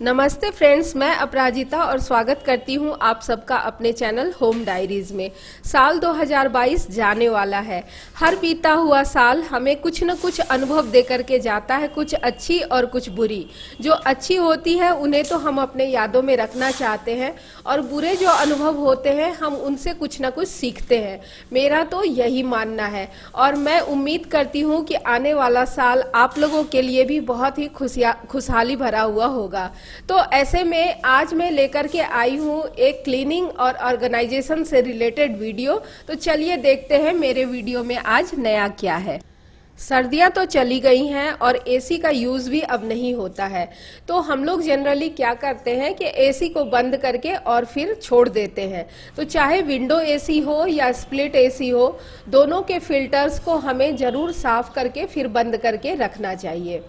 नमस्ते फ्रेंड्स, मैं अपराजिता और स्वागत करती हूं आप सबका अपने चैनल होम डायरीज में। साल 2022 जाने वाला है। हर बीता हुआ साल हमें कुछ न कुछ अनुभव दे करके जाता है, कुछ अच्छी और कुछ बुरी। जो अच्छी होती है उन्हें तो हम अपने यादों में रखना चाहते हैं और बुरे जो अनुभव होते हैं हम उनसे कुछ न कुछ सीखते हैं। मेरा तो यही मानना है और मैं उम्मीद करती हूँ कि आने वाला साल आप लोगों के लिए भी बहुत ही खुशहाली भरा हुआ होगा। तो ऐसे में आज मैं लेकर के आई हूँ एक क्लीनिंग और ऑर्गेनाइजेशन से रिलेटेड वीडियो। तो चलिए देखते हैं मेरे वीडियो में आज नया क्या है। सर्दियां तो चली गई हैं और एसी का यूज़ भी अब नहीं होता है। तो हम लोग जनरली क्या करते हैं कि एसी को बंद करके और फिर छोड़ देते हैं। तो चाहे विंडो एसी हो या स्प्लिट एसी हो, दोनों के फिल्टर्स को हमें ज़रूर साफ करके फिर बंद करके रखना चाहिए।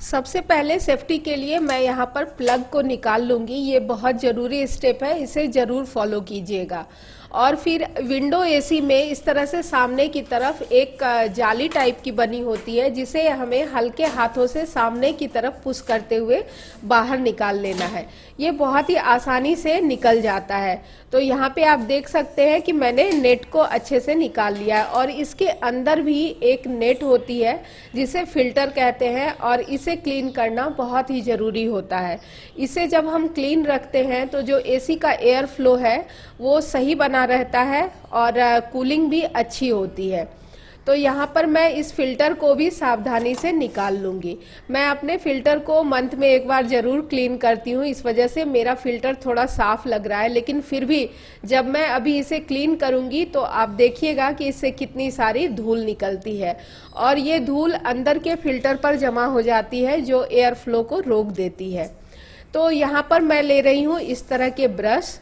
सबसे पहले सेफ्टी के लिए मैं यहाँ पर प्लग को निकाल लूँगी। ये बहुत ज़रूरी स्टेप है, इसे ज़रूर फॉलो कीजिएगा। और फिर विंडो एसी में इस तरह से सामने की तरफ एक जाली टाइप की बनी होती है, जिसे हमें हल्के हाथों से सामने की तरफ पुश करते हुए बाहर निकाल लेना है। ये बहुत ही आसानी से निकल जाता है। तो यहाँ पे आप देख सकते हैं कि मैंने नेट को अच्छे से निकाल लिया है और इसके अंदर भी एक नेट होती है जिसे फिल्टर कहते हैं और इसे क्लीन करना बहुत ही ज़रूरी होता है। इसे जब हम क्लीन रखते हैं तो जो एसी का एयर फ्लो है वो सही बना रहता है और कूलिंग भी अच्छी होती है। तो यहाँ पर मैं इस फिल्टर को भी सावधानी से निकाल लूँगी। मैं अपने फिल्टर को मंथ में एक बार ज़रूर क्लीन करती हूँ, इस वजह से मेरा फिल्टर थोड़ा साफ लग रहा है। लेकिन फिर भी जब मैं अभी इसे क्लीन करूँगी तो आप देखिएगा कि इससे कितनी सारी धूल निकलती है और ये धूल अंदर के फिल्टर पर जमा हो जाती है जो एयर फ्लो को रोक देती है। तो यहाँ पर मैं ले रही हूँ इस तरह के ब्रश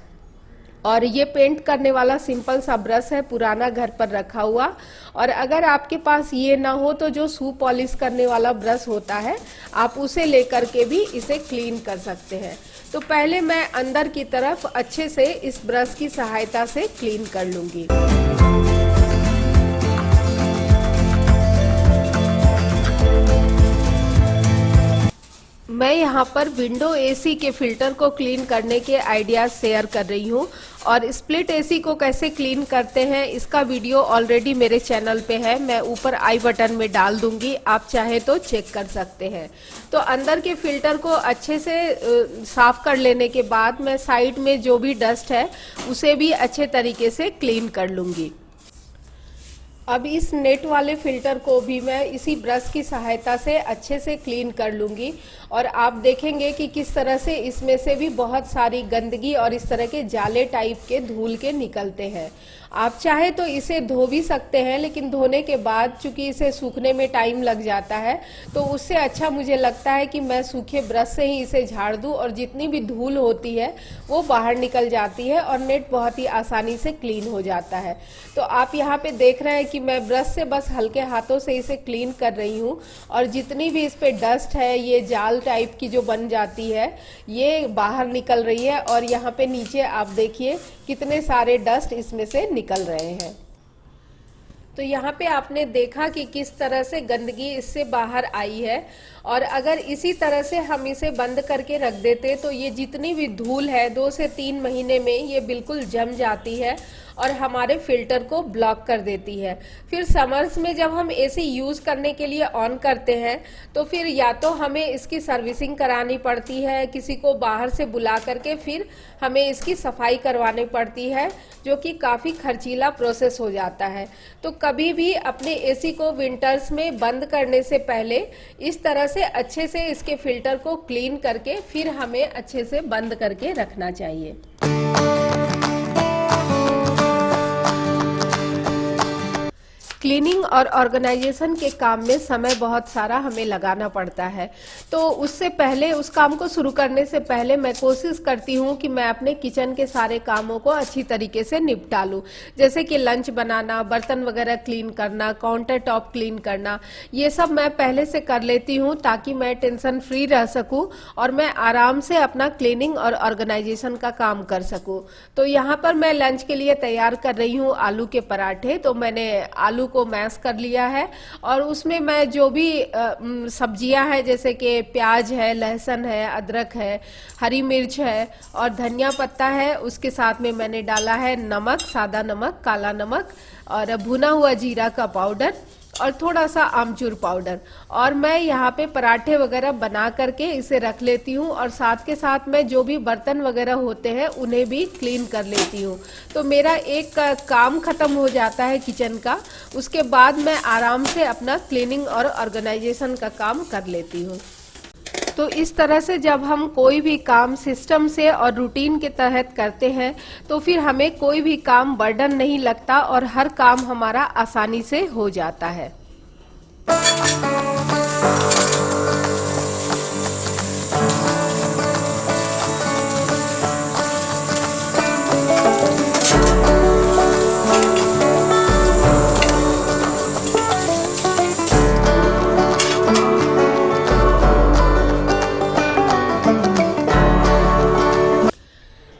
और ये पेंट करने वाला सिंपल सा ब्रश है, पुराना घर पर रखा हुआ। और अगर आपके पास ये ना हो तो जो शू पॉलिश करने वाला ब्रश होता है आप उसे लेकर के भी इसे क्लीन कर सकते हैं। तो पहले मैं अंदर की तरफ अच्छे से इस ब्रश की सहायता से क्लीन कर लूँगी। मैं यहाँ पर विंडो एसी के फिल्टर को क्लीन करने के आइडियाज़ शेयर कर रही हूँ और स्प्लिट एसी को कैसे क्लीन करते हैं इसका वीडियो ऑलरेडी मेरे चैनल पे है। मैं ऊपर आई बटन में डाल दूँगी, आप चाहे तो चेक कर सकते हैं। तो अंदर के फिल्टर को अच्छे से साफ कर लेने के बाद मैं साइड में जो भी डस्ट है उसे भी अच्छे तरीके से क्लीन कर लूँगी। अब इस नेट वाले फिल्टर को भी मैं इसी ब्रश की सहायता से अच्छे से क्लीन कर लूँगी और आप देखेंगे कि किस तरह से इसमें से भी बहुत सारी गंदगी और इस तरह के जाले टाइप के धूल के निकलते हैं। आप चाहे तो इसे धो भी सकते हैं, लेकिन धोने के बाद चूंकि इसे सूखने में टाइम लग जाता है तो उससे अच्छा मुझे लगता है कि मैं सूखे ब्रश से ही इसे झाड़ दूं और जितनी भी धूल होती है वो बाहर निकल जाती है और नेट बहुत ही आसानी से क्लीन हो जाता है। तो आप यहाँ पे देख रहे हैं कि मैं ब्रश से बस हल्के हाथों से इसे क्लीन कर रही हूँ और जितनी भी इस पे डस्ट है, ये जाल टाइप की जो बन जाती है, ये बाहर निकल रही है। और यहाँ पे नीचे आप देखिए कितने सारे डस्ट इसमें से निकल रहे हैं। तो यहाँ पे आपने देखा कि किस तरह से गंदगी इससे बाहर आई है और अगर इसी तरह से हम इसे बंद करके रख देते तो ये जितनी भी धूल है 2 से 3 महीने में ये बिल्कुल जम जाती है और हमारे फिल्टर को ब्लॉक कर देती है। फिर समर्स में जब हम एसी यूज़ करने के लिए ऑन करते हैं तो फिर या तो हमें इसकी सर्विसिंग करानी पड़ती है, किसी को बाहर से बुला करके फिर हमें इसकी सफाई करवानी पड़ती है, जो कि काफ़ी खर्चीला प्रोसेस हो जाता है। तो कभी भी अपने एसी को विंटर्स में बंद करने से पहले इस तरह से अच्छे से इसके फिल्टर को क्लीन करके फिर हमें अच्छे से बंद करके रखना चाहिए। क्लीनिंग और ऑर्गेनाइजेशन के काम में समय बहुत सारा हमें लगाना पड़ता है। तो उससे पहले, उस काम को शुरू करने से पहले मैं कोशिश करती हूँ कि मैं अपने किचन के सारे कामों को अच्छी तरीके से निपटा लूँ। जैसे कि लंच बनाना, बर्तन वगैरह क्लीन करना, काउंटर टॉप क्लीन करना, ये सब मैं पहले से कर लेती हूँ ताकि मैं टेंशन फ्री रह सकूँ और मैं आराम से अपना क्लीनिंग और ऑर्गेनाइजेशन का काम कर सकूँ। तो यहाँ पर मैं लंच के लिए तैयार कर रही हूँ आलू के पराठे। तो मैंने आलू को मैश कर लिया है और उसमें मैं जो भी सब्जियां हैं जैसे कि प्याज है, लहसुन है, अदरक है, हरी मिर्च है और धनिया पत्ता है, उसके साथ में मैंने डाला है नमक, सादा नमक, काला नमक और भुना हुआ जीरा का पाउडर और थोड़ा सा आमचूर पाउडर। और मैं यहाँ पे पराठे वगैरह बना करके इसे रख लेती हूँ और साथ के साथ में जो भी बर्तन वगैरह होते हैं उन्हें भी क्लीन कर लेती हूँ। तो मेरा एक काम खत्म हो जाता है किचन का, उसके बाद मैं आराम से अपना क्लीनिंग और ऑर्गेनाइजेशन का काम कर लेती हूँ। तो इस तरह से जब हम कोई भी काम सिस्टम से और रूटीन के तहत करते हैं तो फिर हमें कोई भी काम बर्डन नहीं लगता और हर काम हमारा आसानी से हो जाता है।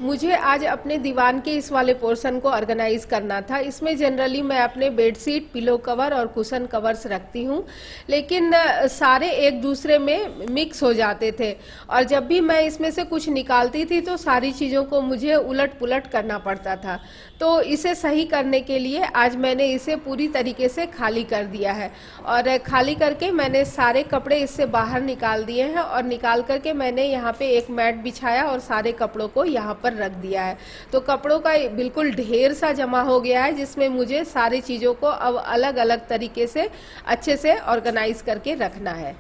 मुझे आज अपने दीवान के इस वाले पोर्शन को ऑर्गेनाइज करना था। इसमें जनरली मैं अपने बेडशीट, पिलो कवर और कुशन कवर्स रखती हूँ, लेकिन सारे एक दूसरे में मिक्स हो जाते थे और जब भी मैं इसमें से कुछ निकालती थी तो सारी चीज़ों को मुझे उलट पुलट करना पड़ता था। तो इसे सही करने के लिए आज मैंने इसे पूरी तरीके से खाली कर दिया है और खाली करके मैंने सारे कपड़े इससे बाहर निकाल दिए हैं और निकाल करके मैंने यहाँ पे एक मैट बिछाया और सारे कपड़ों को यहाँ पर रख दिया है। तो कपड़ों का बिल्कुल ढेर सा जमा हो गया है जिसमें मुझे सारी चीज़ों को अब अलग अलग तरीके से अच्छे से ऑर्गेनाइज करके रखना है।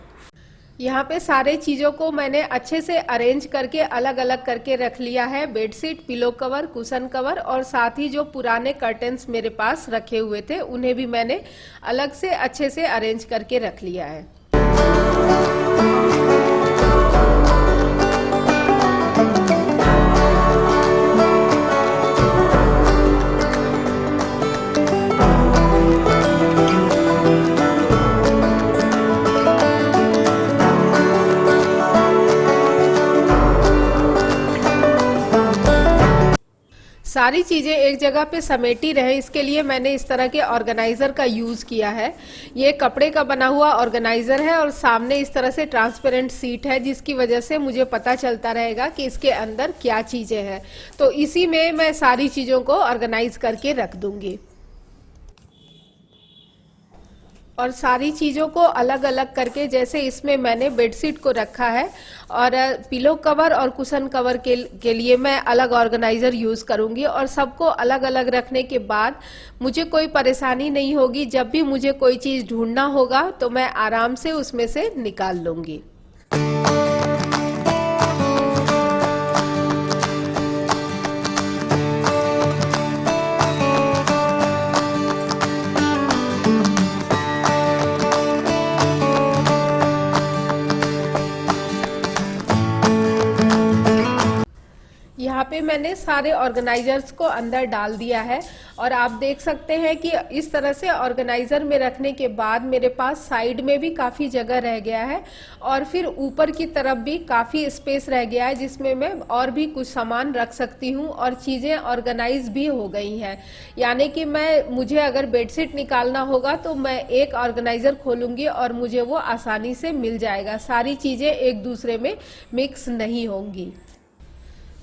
यहाँ पे सारे चीज़ों को मैंने अच्छे से अरेंज करके अलग अलग करके रख लिया है। Bedsheet, pillow cover, cushion cover और साथ ही जो पुराने कर्टन्स मेरे पास रखे हुए थे उन्हें भी मैंने अलग से अच्छे से अरेंज करके रख लिया है। सारी चीज़ें एक जगह पे समेटी रहे इसके लिए मैंने इस तरह के ऑर्गेनाइज़र का यूज़ किया है। ये कपड़े का बना हुआ ऑर्गेनाइज़र है और सामने इस तरह से ट्रांसपेरेंट सीट है जिसकी वजह से मुझे पता चलता रहेगा कि इसके अंदर क्या चीज़ें हैं। तो इसी में मैं सारी चीज़ों को ऑर्गेनाइज करके रख दूंगी और सारी चीज़ों को अलग अलग करके, जैसे इसमें मैंने बेडशीट को रखा है और पिलो कवर और कुशन कवर के लिए मैं अलग ऑर्गेनाइज़र यूज़ करूँगी और सबको अलग अलग रखने के बाद मुझे कोई परेशानी नहीं होगी। जब भी मुझे कोई चीज़ ढूंढना होगा तो मैं आराम से उसमें से निकाल लूँगी। यहाँ पे मैंने सारे ऑर्गेनाइजर्स को अंदर डाल दिया है और आप देख सकते हैं कि इस तरह से ऑर्गेनाइजर में रखने के बाद मेरे पास साइड में भी काफ़ी जगह रह गया है और फिर ऊपर की तरफ भी काफ़ी स्पेस रह गया है जिसमें मैं और भी कुछ सामान रख सकती हूँ और चीज़ें ऑर्गेनाइज भी हो गई हैं। यानी कि मुझे अगर बेडशीट निकालना होगा तो मैं एक ऑर्गेनाइजर खोलूँगी और मुझे वो आसानी से मिल जाएगा। सारी चीज़ें एक दूसरे में मिक्स नहीं होंगी।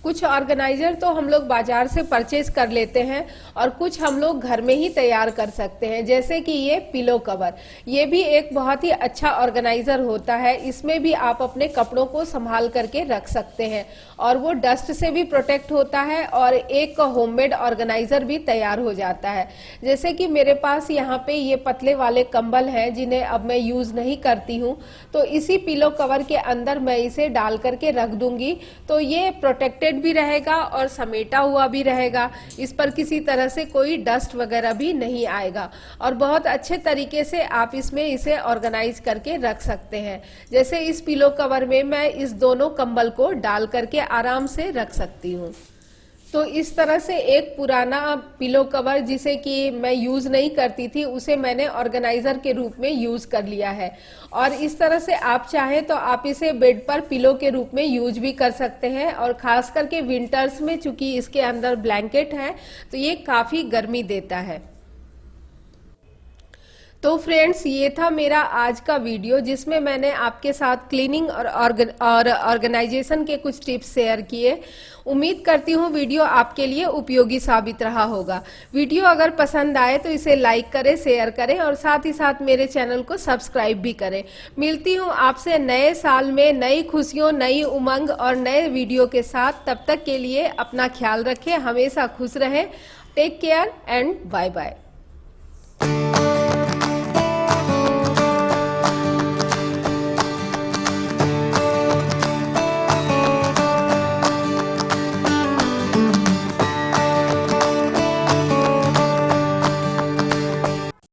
कुछ ऑर्गेनाइजर तो हम लोग बाजार से परचेज कर लेते हैं और कुछ हम लोग घर में ही तैयार कर सकते हैं, जैसे कि ये पिलो कवर। ये भी एक बहुत ही अच्छा ऑर्गेनाइजर होता है। इसमें भी आप अपने कपड़ों को संभाल करके रख सकते हैं और वो डस्ट से भी प्रोटेक्ट होता है और एक होममेड ऑर्गेनाइजर भी तैयार हो जाता है। जैसे कि मेरे पास यहाँ पे ये पतले वाले कंबल हैं जिन्हें अब मैं यूज नहीं करती हूँ, तो इसी पिलो कवर के अंदर मैं इसे डाल करके रख दूंगी तो ये प्रोटेक्टेड भी रहेगा और समेटा हुआ भी रहेगा। इस पर किसी तरह से कोई डस्ट वगैरह भी नहीं आएगा और बहुत अच्छे तरीके से आप इसमें इसे ऑर्गेनाइज करके रख सकते हैं। जैसे इस पिलो कवर में मैं इस दोनों कंबल को डाल करके आराम से रख सकती हूँ। तो इस तरह से एक पुराना पिलो कवर जिसे कि मैं यूज़ नहीं करती थी उसे मैंने ऑर्गेनाइज़र के रूप में यूज़ कर लिया है और इस तरह से आप चाहें तो आप इसे बेड पर पिलो के रूप में यूज भी कर सकते हैं। और ख़ास करके विंटर्स में चूंकि इसके अंदर ब्लैंकेट है तो ये काफ़ी गर्मी देता है। तो फ्रेंड्स, ये था मेरा आज का वीडियो जिसमें मैंने आपके साथ क्लीनिंग और ऑर्गेनाइजेशन के कुछ टिप्स शेयर किए। उम्मीद करती हूँ वीडियो आपके लिए उपयोगी साबित रहा होगा। वीडियो अगर पसंद आए तो इसे लाइक करें, शेयर करें और साथ ही साथ मेरे चैनल को सब्सक्राइब भी करें। मिलती हूँ आपसे नए साल में नई खुशियों, नई उमंग और नए वीडियो के साथ। तब तक के लिए अपना ख्याल रखें, हमेशा खुश रहें। Take care and bye bye.